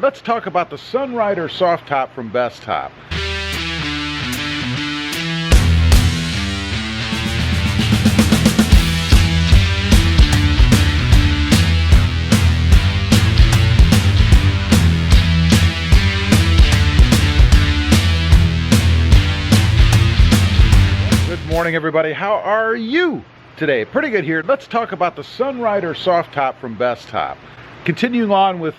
Let's talk about the Sunrider Soft Top from Bestop. Good morning, everybody. How are you today? Pretty good here. Let's talk about the Sunrider Soft Top from Bestop. Continuing on with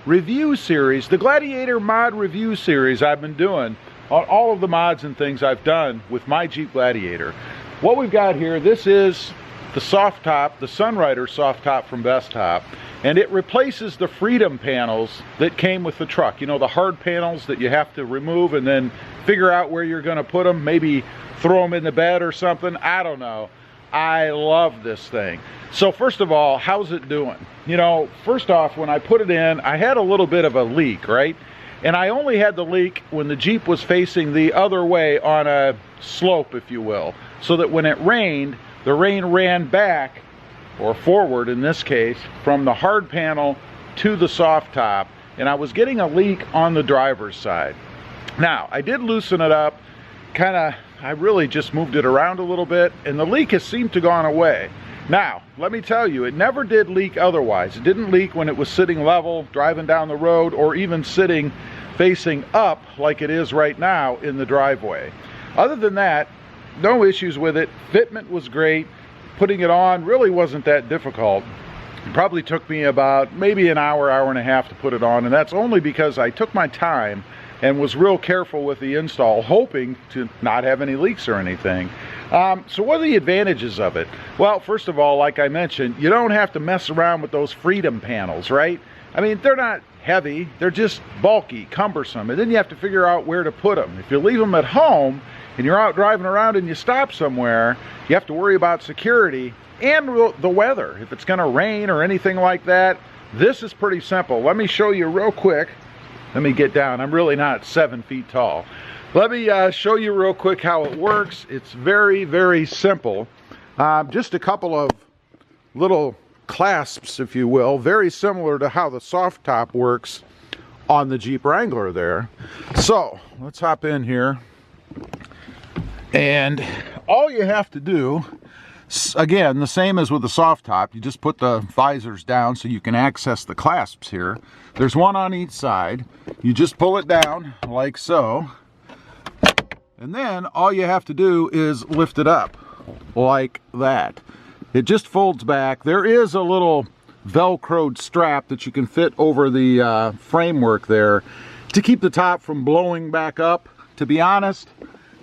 review series, the Gladiator mod review series I've been doing on all of the mods and things I've done with my Jeep Gladiator. What we've got here, this is the soft top, the Sunrider Soft Top from Bestop, and it replaces the Freedom panels that came with the truck. You know, the hard panels that you have to remove and then figure out where you're going to put them, maybe throw them in the bed or something, I don't know. I love this thing. So first of all, how's it doing? You know, first off, when I put it in, I had a little bit of a leak, right? And I only had the leak when the Jeep was facing the other way on a slope, if you will, so that when it rained, the rain ran back, or forward in this case, from the hard panel to the soft top, and I was getting a leak on the driver's side. Now, I did loosen it up, I really just moved it around a little bit, and the leak has seemed to gone away. Now, let me tell you, it never did leak otherwise. It didn't leak when it was sitting level, driving down the road, or even sitting facing up like it is right now in the driveway. Other than that, no issues with it. Fitment was great. Putting it on really wasn't that difficult. It probably took me about maybe an hour, hour and a half to put it on, and that's only because I took my time and was real careful with the install, hoping to not have any leaks or anything. So what are the advantages of it? Well, first of all, like I mentioned, you don't have to mess around with those Freedom panels, right? I mean, they're not heavy, they're just bulky, cumbersome, and then you have to figure out where to put them. If you leave them at home and you're out driving around and you stop somewhere, you have to worry about security and the weather. If it's gonna rain or anything like that, this is pretty simple. Let me show you real quick. Let me get down. I'm really not 7 feet tall. Let me show you real quick how it works. It's very, very simple. Just a couple of little clasps, if you will, very similar to how the soft top works on the Jeep Wrangler there. So let's hop in here. And all you have to do, again, the same as with the soft top, you just put the visors down so you can access the clasps here. There's one on each side. You just pull it down like so. And then all you have to do is lift it up like that. It just folds back. There is a little Velcroed strap that you can fit over the framework there to keep the top from blowing back up. To be honest,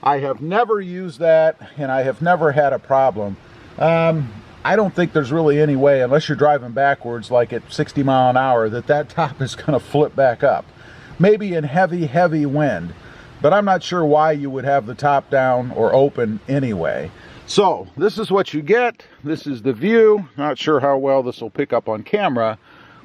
I have never used that and I have never had a problem. I don't think there's really any way, unless you're driving backwards like at 60 mile an hour, that top is going to flip back up. Maybe in heavy, heavy wind, but I'm not sure why you would have the top down or open anyway. So this is what you get. This is the view. Not sure how well this will pick up on camera,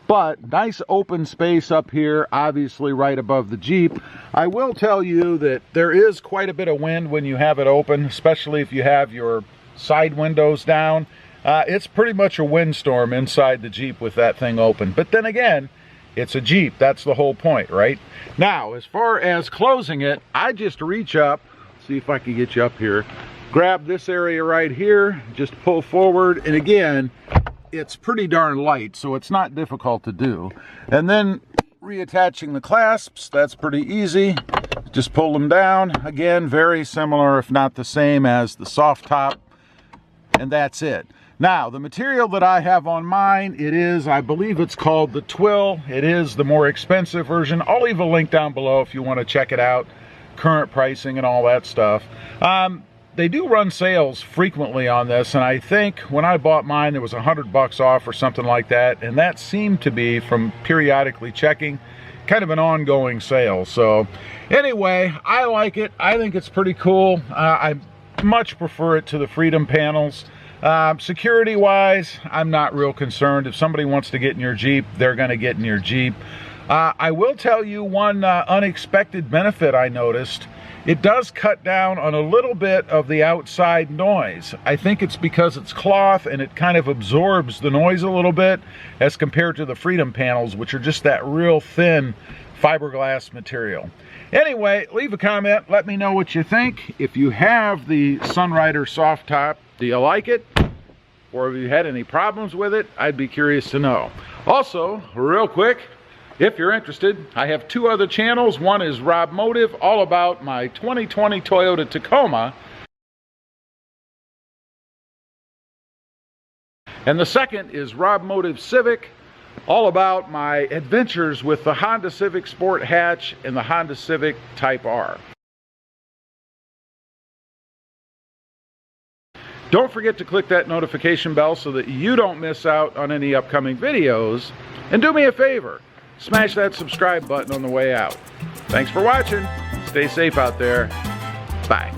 but nice open space up here, obviously right above the Jeep. I will tell you that there is quite a bit of wind when you have it open, especially if you have your side windows down. It's pretty much a windstorm inside the Jeep with that thing open. But then again, it's a Jeep. That's the whole point, right? Now, as far as closing it, I just reach up, see if I can get you up here, grab this area right here, just pull forward, and again, it's pretty darn light, so it's not difficult to do. And then reattaching the clasps, that's pretty easy. Just pull them down. Again, very similar, if not the same as the soft top. And that's it. Now, the material that I have on mine, it is, I believe it's called the Twill. It is the more expensive version. I'll leave a link down below if you want to check it out. Current pricing and all that stuff. They do run sales frequently on this, and I think when I bought mine, there was $100 off or something like that. And that seemed to be, from periodically checking, kind of an ongoing sale. So anyway, I like it. I think it's pretty cool. I much prefer it to the Freedom panels. Security wise, I'm not real concerned. If somebody wants to get in your Jeep, they're going to get in your Jeep. I will tell you one unexpected benefit I noticed it does cut down on a little bit of the outside noise. I think it's because it's cloth and it kind of absorbs the noise a little bit as compared to the Freedom panels, which are just that real thin fiberglass material. Anyway, leave a comment, let me know what you think. If you have the Sunrider Soft Top, do you like it? Or have you had any problems with it? I'd be curious to know. Also, real quick, if you're interested, I have 2 other channels. One is Rob Motive, all about my 2020 Toyota Tacoma. And the second is Rob Motive Civic, all about my adventures with the Honda Civic Sport Hatch and the Honda Civic Type R. Don't forget to click that notification bell so that you don't miss out on any upcoming videos. And do me a favor, smash that subscribe button on the way out. Thanks for watching. Stay safe out there. Bye.